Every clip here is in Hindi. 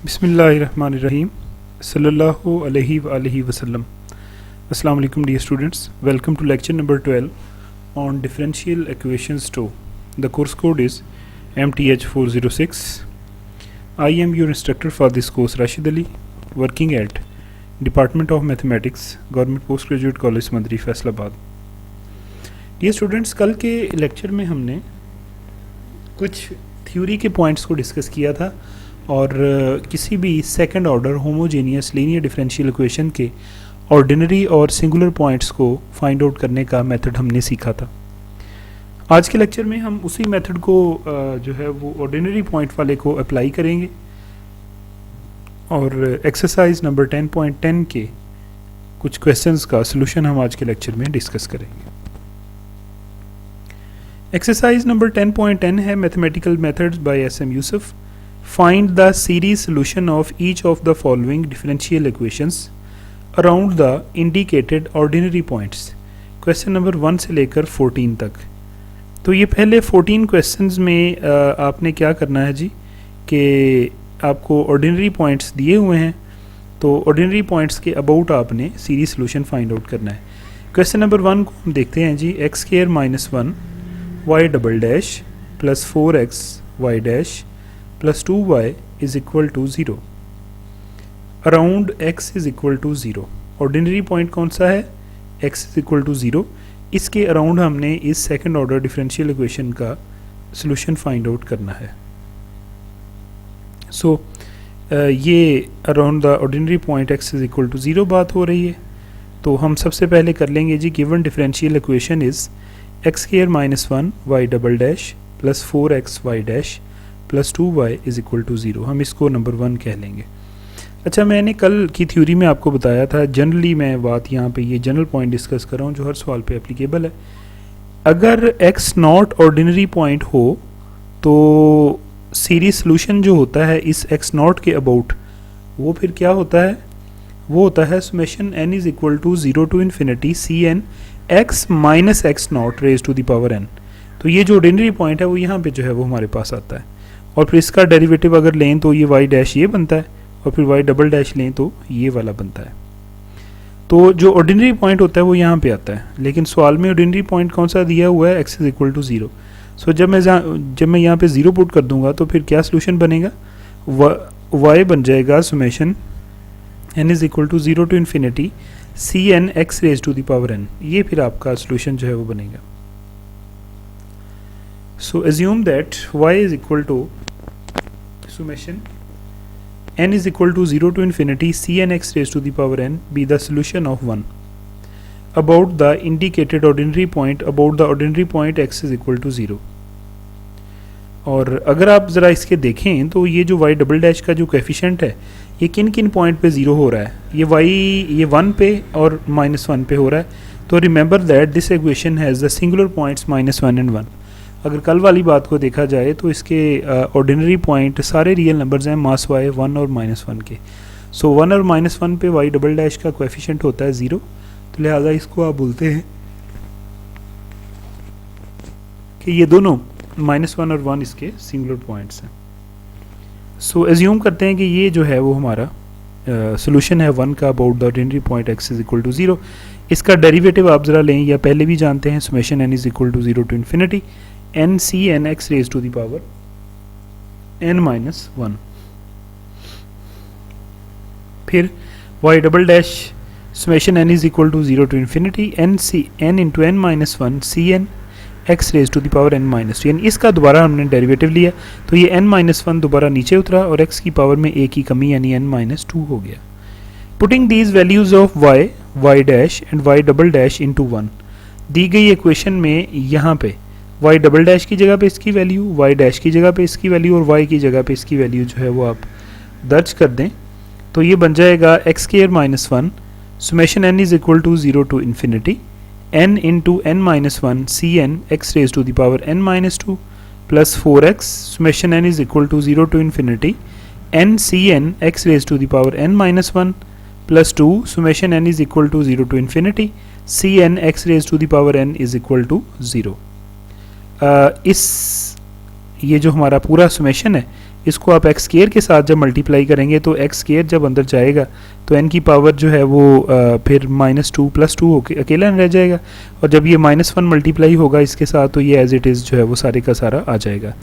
बिस्मिल्लाहिर्रहमानिर्रहीम सल्लल्लाहु अलैहि वआलिहि वसल्लम। अस्सलाम वालेकुम dear students, welcome to lecture number 12 on differential equations 2. The course code is MTH406. I am your instructor for this course, Rashid Ali, working at Department of Mathematics, Government Postgraduate College Madri, Faisalabad. Dear students, कल के लेक्चर में हमने कुछ थ्योरी के पॉइंट्स को डिस्कस किया था और किसी भी second order homogeneous linear differential equation के ऑर्डिनरी और सिंगुलर पॉइंट्स को फाइंड आउट करने का मेथड हमने सीखा था। आज के लेक्चर में हम उसी मेथड को जो है वो ऑर्डिनरी पॉइंट वाले को अप्लाई करेंगे और एक्सरसाइज नंबर 10.10 के कुछ क्वेश्चंस का सलूशन हम आज के लेक्चर में डिस्कस करेंगे। एक्सरसाइज नंबर 10.10 है mathematical methods by SM. Yusuf. Find the series solution of each of the following differential equations around the indicated ordinary points। Question number 1 से लेकर 14 तक। तो ये पहले 14 क्वेश्चंस में आपने क्या करना है जी कि आपको ऑर्डिनरी पॉइंट्स दिए हुए हैं, तो ऑर्डिनरी पॉइंट्स के अबाउट आपने सीरीज सोल्यूशन फाइंड आउट करना है। क्वेश्चन नंबर 1 को हम देखते हैं जी। x square minus 1 y double dash plus 4x y dash plus 2y is equal to 0 around x is equal to 0। Ordinary point कौन सा है? x is equal to 0। इसके अराउंड हमने इस सेकंड ऑर्डर डिफरेंशियल इक्वेशन का सॉल्यूशन फाइंड आउट करना है। सो ये around the ordinary point x is equal to 0 बात हो रही है, तो हम सबसे पहले कर लेंगे जी given differential equation is x square minus 1 y double dash plus 4x y dash plus 2y is equal to 0। हम इसको नंबर 1 कह लेंगे। अच्छा, मैंने कल की थ्योरी में आपको बताया था, जनरली मैं बात यहाँ पे ये जनरल पॉइंट डिस्कस कर रहा हूँ जो हर सवाल पे एप्लीकेबल है। अगर x नॉट ऑर्डिनरी पॉइंट हो तो सीरीज सोल्यूशन जो होता है इस x नॉट के अबाउट वो फिर क्या होता है? वो होता है summation n is equal to 0 to infinity C N x minus X not raise to the power n। तो ये जो ऑर्डिनरी पॉइंट है वो यहाँ पे जो है वो हमारे पास आता है, और फिर इसका डेरिवेटिव अगर लें तो ये y डैश ये बनता है, और फिर y डबल डैश लें तो ये वाला बनता है। तो जो ऑर्डिनरी पॉइंट होता है वो यहाँ पे आता है, लेकिन सवाल में ऑर्डिनरी पॉइंट कौन सा दिया हुआ है? x is equal to 0। So जब मैं यहाँ पे 0 पुट कर दूंगा तो फिर क्या सोल्यूशन बनेगा? y बन जाएगा summation n is equal to 0 to infinity C N X raise to the power n। ये फिर आपका सोल्यूशन जो है वो बनेगा। So assume that y is equal to summation n is equal to 0 to infinity cn x raised to the power n be the solution of 1 about the indicated ordinary point about the ordinary point x is equal to 0। और अगर आप ज़रा इसके देखें तो ये जो y डबल डैश का जो कोएफिशिएंट है ये किन किन पॉइंट पे 0 हो रहा है? ये y ये 1 पे और -1 पे हो रहा है। तो remember that this equation has the singular points -1 and 1। अगर कल वाली बात को देखा जाए तो इसके ऑर्डिनरी पॉइंट सारे रियल नंबर्स हैं मास y 1 और -1 के। सो 1 और -1 पे y डबल डैश का कोएफिशिएंट होता है 0, तो लिहाजा इसको आप बोलते हैं कि ये दोनों -1 और 1 इसके सिंगुलर पॉइंट्स हैं। सो एज्यूम करते हैं कि ये जो है वो हमारा सोल्यूशन है 1 का about the ordinary point x is equal to 0। इसका डेरिवेटिव आप ज़रा लें, या पहले भी जानते हैं, summation n is equal to 0 to infinity n c n x raise to the power n minus 1। फिर y double dash summation n is equal to 0 to infinity n into n minus 1 C N X raise to the power n minus 2। यानी इसका दोबारा हमने डेरिवेटिव लिया तो ये n माइनस 1 दोबारा नीचे उतरा और x की पावर में एक ही कमी यानी n माइनस 2 हो गया। Putting these values of y dash and y double dash into 1 दी गई इक्वेशन में यहाँ पे y डबल डैश की जगह पे इसकी वैल्यू, y डैश की जगह पे इसकी वैल्यू और y की जगह पे इसकी वैल्यू जो है वो आप दर्ज कर दें, तो ये बन जाएगा x square minus 1 summation n is equal to 0 to infinity n into n minus 1 C N X raise to the power n minus 2 plus 4x summation n is equal to 0 to infinity n C N X raise to the power n minus 1 plus 2 summation n is equal to 0 to infinity C N X raise to the power n is equal to 0। इस ये जो हमारा पूरा समेशन है इसको आप एक्स स्केयर के साथ जब मल्टीप्लाई करेंगे तो एक्स स्केयर जब अंदर जाएगा तो n की पावर जो है वो फिर -2 + 2 होके अकेला रह जाएगा, और जब ये -1 मल्टीप्लाई होगा इसके साथ तो ये एज इट इज़ जो है वो सारे का सारा आ जाएगा।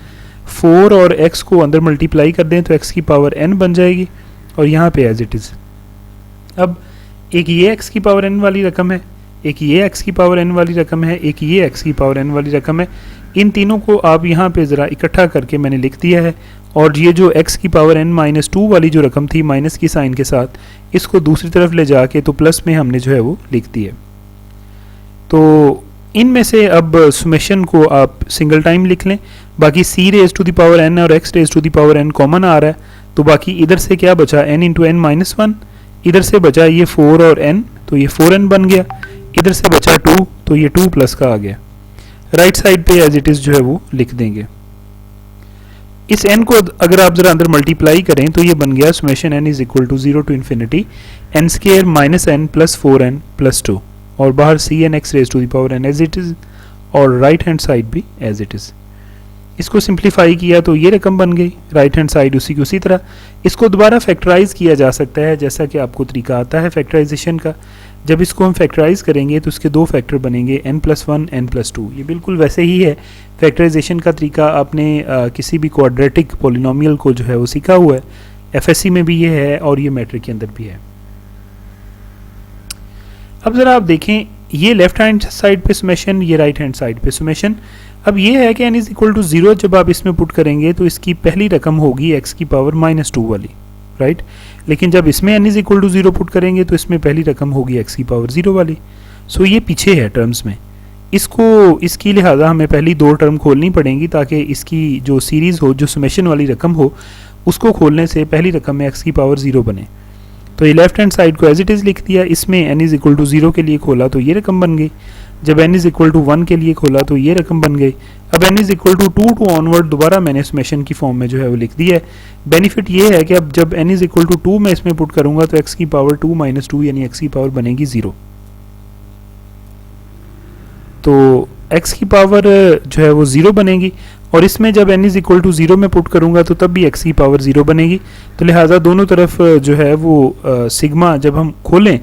4 और x को अंदर मल्टीप्लाई कर दें तो x की पावर n बन जाएगी और यहाँ पे एज इट इज़। अब एक ये x की पावर n वाली रकम है, एक ये x की पावर n वाली रकम है, एक ये x की पावर n वाली रकम है। इन तीनों को आप यहाँ पे ज़रा इकट्ठा करके मैंने लिख दिया है, और ये जो x की पावर n -2 वाली जो रकम थी माइनस की साइन के साथ, इसको दूसरी तरफ ले जाके तो प्लस में हमने जो है वो लिख दिया। तो इनमें से अब सुमेशन को आप सिंगल टाइम लिख लें, बाकी c raise to the power n और x raise to the power n common आ रहा है, तो बाकी इधर से क्या बचा n इंटू n -1, इधर से बचा ये 4 और n, तो ये 4n बन गया, इधर से बचा 2 तो ये 2 प्लस का आ गया। राइट साइड पे एज इट इज़ जो है वो लिख देंगे। इस n को अगर आप ज़रा अंदर मल्टीप्लाई करें तो ये बन गया summation n is equal to 0 to infinity n square -n + 4n + 2, और बाहर cn x raise to the power n as it is, और राइट हैंड साइड भी एज इट इज़। इसको सिंप्लीफाई किया तो ये रकम बन गई, राइट हैंड साइड उसी की उसी तरह। इसको दोबारा फैक्टराइज किया जा सकता है, जैसा कि आपको तरीका आता है फैक्टराइजेशन का। जब इसको हम फैक्टराइज करेंगे तो इसके दो फैक्टर बनेंगे n+1 n+2। ये बिल्कुल वैसे ही है फैक्टराइजेशन का तरीका, आपने किसी भी क्वाड्रेटिक पॉलिनोमियल को जो है वो सीखा हुआ है, एफएससी में भी ये है और ये मैट्रिक के अंदर भी है। अब ज़रा आप देखें, ये लेफ्ट हैंड साइड पे सुमेशन, ये राइट हैंड साइड पे सुमेशन। अब ये है कि n इज़ इक्वल टू 0 जब आप इसमें पुट करेंगे तो इसकी पहली रकम होगी x की पावर -2 वाली, राइट। लेकिन जब इसमें n is equal to 0 put करेंगे तो इसमें पहली रकम होगी x की पावर 0 वाली। सो ये पीछे है टर्म्स में, इसकी लिहाजा हमें पहली दो टर्म खोलनी पड़ेंगी ताकि इसकी जो सीरीज़ हो, जो सुमेशन वाली रकम हो, उसको खोलने से पहली रकम में x की पावर 0 बने। तो ये लेफ्ट हैंड साइड को एज इट इज़ लिख दिया, इसमें n इज़ इक्वल टू 0 के लिए खोला तो ये रकम बन गई, जब n इज़ इक्वल टू 1 के लिए खोला तो ये रकम बन गई। अब n is equal to 2 to onward दोबारा मैंने सुमेशन की फॉर्म में जो है वो लिख दिया है। बेनिफिट ये है कि अब जब n इज़ इक्वल टू 2 मैं इसमें पुट करूँगा तो x की पावर 2 - 2 यानी x की पावर बनेगी 0। तो x की पावर जो है वो 0 बनेगी, और इसमें जब n इज़ इक्वल टू 0 में पुट करूँगा तो तब भी x की पावर 0 बनेगी। तो लिहाजा दोनों तरफ जो है वो सिग्मा जब हम खोलें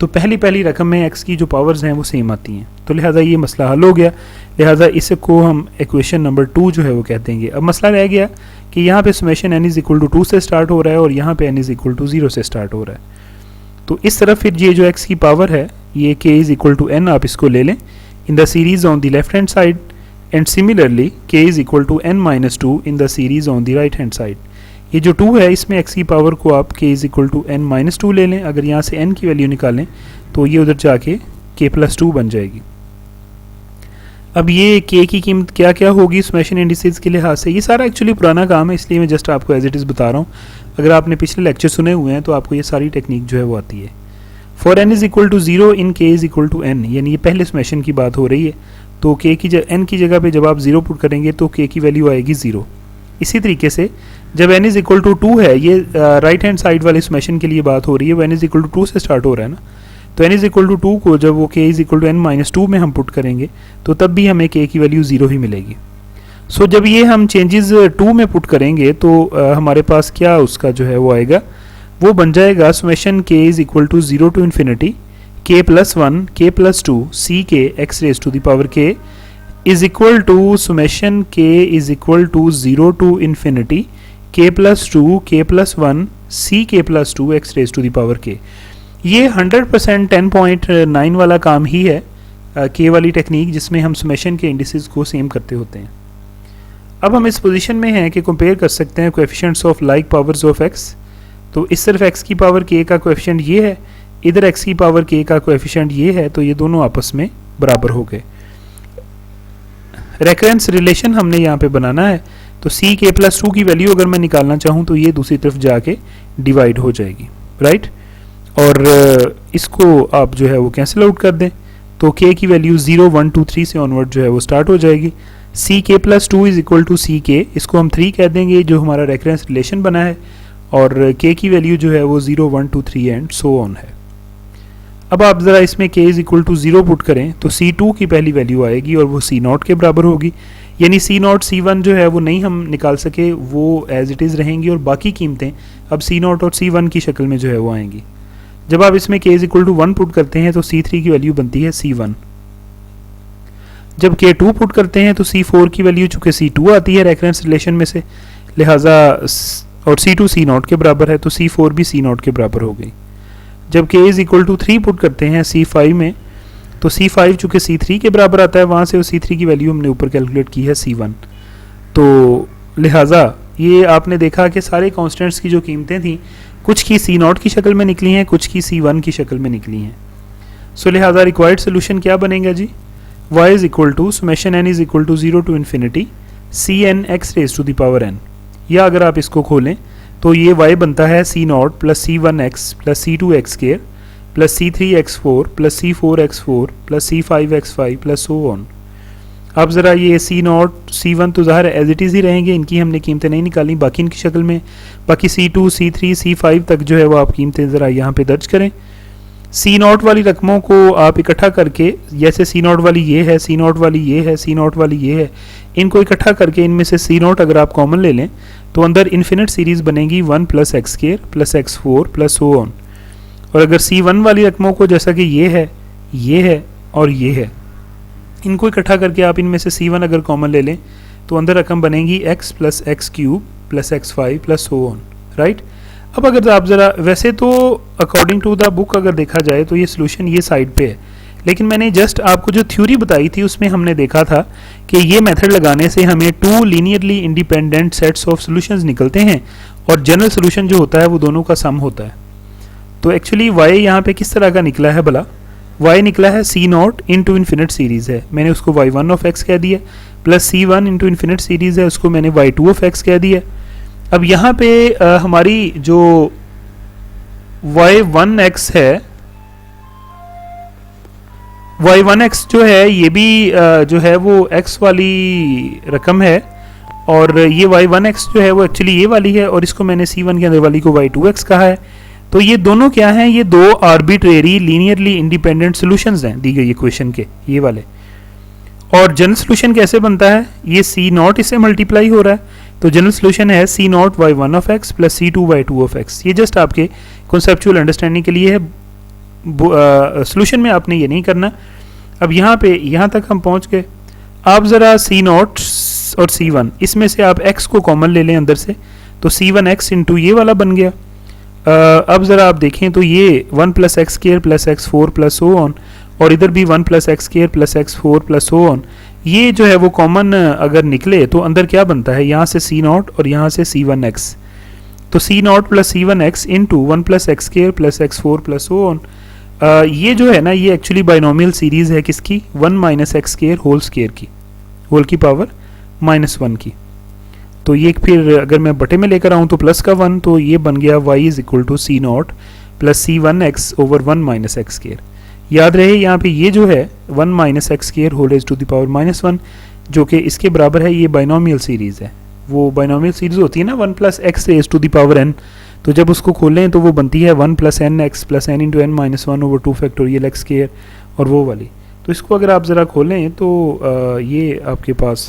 तो पहली रकम में x की जो पावर्स हैं वो सेम आती हैं, तो लिहाजा ये मसला हल हो गया। लिहाजा इसको हम इक्वेशन नंबर 2 जो है वो कह देंगे। अब मसला रह गया कि यहाँ पे summation n is equal to 2 से स्टार्ट हो रहा है और यहाँ पे n इज़ इक्वल टू 0 से स्टार्ट हो रहा है। तो इस तरफ फिर ये जो x की पावर है, ये k is equal to n आप इसको ले लें in the series on the left hand side, and similarly k is equal to n - 2 in the series on the right hand side. ये जो 2 है इसमें x की पावर को आप k is equal to n - 2 ले लें। अगर यहाँ से n की वैल्यू निकालें तो ये उधर जाके k + 2 बन जाएगी। अब ये k की कीमत क्या क्या होगी सुमेशन इंडिसेस के लिहाज से, ये सारा एक्चुअली पुराना काम है, इसलिए मैं जस्ट आपको एज इट इज़ बता रहा हूँ। अगर आपने पिछले लेक्चर सुने हुए हैं तो आपको ये सारी टेक्निक जो है वो आती है। For n is equal to 0 in k is equal to n, यानी ये पहले सुमेशन की बात हो रही है। तो k की n की जगह पे जब आप 0 पुट करेंगे तो k की वैल्यू आएगी 0। इसी तरीके से जब n इज़ इक्वल टू 2 है, ये राइट हैंड साइड वाले सुमेशन के लिए बात हो रही है, वो n इज़ इक्वल टू 2 से स्टार्ट हो रहा है ना, तो n इज़ इक्वल टू 2 को जब वो k is equal to n - 2 में हम पुट करेंगे तो तब भी हमें k की वैल्यू 0 ही मिलेगी। सो जब ये हम चेंजेस 2 में पुट करेंगे तो हमारे पास क्या उसका जो है वो आएगा, वो बन जाएगा summation k is equal to 0 to infinity k + 1 k + 2 c k x raise to the power k is equal to summation k is equal to 0 to infinity k + 2 k + 1 c k + 2 x raise to the power k। ये 100% 10.9 वाला काम ही है k वाली टेक्निक, जिसमें हम सुमेशन के इंडिसेस को सेम करते होते हैं। अब हम इस पोजीशन में हैं कि कंपेयर कर सकते हैं coefficients of like powers of x। तो इस तरफ x की पावर k का कोएफिशिएंट ये है, इधर x की पावर k का कोएफिशिएंट ये है, तो ये दोनों आपस में बराबर हो गए। रेकरेंस रिलेशन हमने यहाँ पे बनाना है, तो c k + 2 की वैल्यू अगर मैं निकालना चाहूँ तो ये दूसरी तरफ जाके डिवाइड हो जाएगी, राइट। और इसको आप जो है वो कैंसिल आउट कर दें तो k की वैल्यू 0 1 2 3 से ऑनवर्ड जो है वो स्टार्ट हो जाएगी। c k + 2 is equal to c k, इसको हम 3 कह देंगे जो हमारा रेफरेंस रिलेशन बना है, और k की वैल्यू जो है वो 0 1 2 3 एंड सो ऑन है। अब आप ज़रा इसमें k is equal to 0 put करें तो c2 की पहली वैल्यू आएगी और वो c0 के बराबर होगी। यानी सी नॉट सी वन जो है वो नहीं हम निकाल सके, वो एज इट इज़ रहेंगी और बाकी कीमतें अब सी नॉट और सी वन की शक्ल में जो है वो आएंगी। जब आप इसमें k is equal to 1 put करते हैं तो C3 की वैल्यू बनती है C1। जब K2 पुट करते हैं तो C4 की वैल्यू चूँकि C2 आती है रेफरेंस रिलेशन में से, लिहाजा और C2 C नॉट के बराबर है तो C4 भी C नॉट के बराबर हो गई। जब k is equal to 3 put करते हैं C5 में तो C5 चूँकि C3 के बराबर आता है, वहाँ से उस C3 की वैल्यू हमने ऊपर कैलकुलेट की है C1। तो लिहाजा ये आपने देखा कि सारे कॉन्स्टेंट्स की जो कीमतें थी कुछ की C नॉट की शक्ल में निकली हैं, कुछ की C1 की शक्ल में निकली हैं। सो लिहाजा रिक्वायर्ड सोल्यूशन क्या बनेगा जी, y is equal to summation n is equal to 0 to infinity Cn x raise to the power n, या अगर आप इसको खोलें तो ये y बनता है C not plus C1x plus C2x square plus C3x4 plus C4x4 plus C5x5 plus so on. अब ज़रा ये C नॉट C1 तो ज़ाहिर एज इट इज़ ही रहेंगे, इनकी हमने कीमतें नहीं निकाली बाकी इनकी शक्ल में। बाकी C2 C3 C5 तक जो है वो आप कीमतें ज़रा यहाँ पे दर्ज करें। C नॉट वाली रकमों को आप इकट्ठा करके, जैसे C नॉट वाली ये है, C नॉट वाली ये है, C नॉट वाली ये है, इनको इकट्ठा करके इनमें से C नॉट अगर आप कॉमन ले लें तो अंदर इन्फिनिट सीरीज़ बनेगी 1 plus x square plus x4 plus so on. और अगर C1 वाली रकमों को, जैसा कि ये है और ये है, इनको इकट्ठा करके आप इनमें से C1 अगर कॉमन ले लें तो अंदर रकम बनेगी x plus x cube plus x5 plus so on, right. अब अगर आप ज़रा, वैसे तो अकॉर्डिंग टू द बुक अगर देखा जाए तो ये सोल्यूशन ये साइड पे है, लेकिन मैंने जस्ट आपको जो थ्योरी बताई थी उसमें हमने देखा था कि ये मेथड लगाने से हमें 2 linearly independent sets of solutions निकलते हैं और जनरल सोल्यूशन जो होता है वो दोनों का सम होता है। तो एक्चुअली y यहाँ पे किस तरह का निकला है भला, y निकला है C not into infinite series है, मैंने उसको y1 ऑफ x कह दिया, plus C1 into infinite series है, उसको मैंने y2 ऑफ x कह दिया। अब यहाँ पे हमारी जो y1x है, y1x जो है ये भी जो है वो x वाली रकम है, और ये y1x जो है वो एक्चुअली ये वाली है, और इसको मैंने C1 के अंदर वाली को y2x कहा है। तो ये दोनों क्या हैं, ये दो आर्बिट्रेरी लीनियरली इंडिपेंडेंट सॉल्यूशंस हैं दी गई इक्वेशन के, ये वाले। और जनरल सोल्यूशन कैसे बनता है, ये C नॉट इससे मल्टीप्लाई हो रहा है, तो जनरल सोल्यूशन है C not y1 of x plus C2 y2 of x। ये जस्ट आपके कॉन्सेप्चुअल अंडरस्टैंडिंग के लिए है, सोल्यूशन में आपने ये नहीं करना। अब यहाँ पे यहाँ तक हम पहुँच गए। आप ज़रा C नॉट और C1 इसमें से आप x को कॉमन ले लें अंदर से, तो C1x इंटू ये वाला बन गया। अब ज़रा आप देखें तो ये 1 plus x square plus x4 plus so on, और इधर भी 1 plus x square plus x4 plus so on, ये जो है वो कॉमन अगर निकले तो अंदर क्या बनता है, यहाँ से C नॉट और यहाँ से C1x, तो C not plus C1x into 1 plus x square plus x4 plus so on. ये जो है ना, ये एक्चुअली बाइनोमियल सीरीज़ है किसकी, 1 minus X square whole square की, होल की पावर -1 की। तो ये फिर अगर मैं बटे में लेकर आऊँ तो प्लस का 1, तो ये बन गया y is equal to C not plus C1x over 1 minus X square. याद रहे यहाँ पे ये जो है 1 minus X square whole raise to the power -1, जो कि इसके बराबर है, ये बाइनोमियल सीरीज़ है। वो बाइनोमियल सीरीज़ होती है ना 1 plus X raise to the power n, तो जब उसको खोलें तो वो बनती है 1 plus N X plus N into n -1 over 2 factorial X square, और वो वाली। तो इसको अगर आप ज़रा खोलें तो ये आपके पास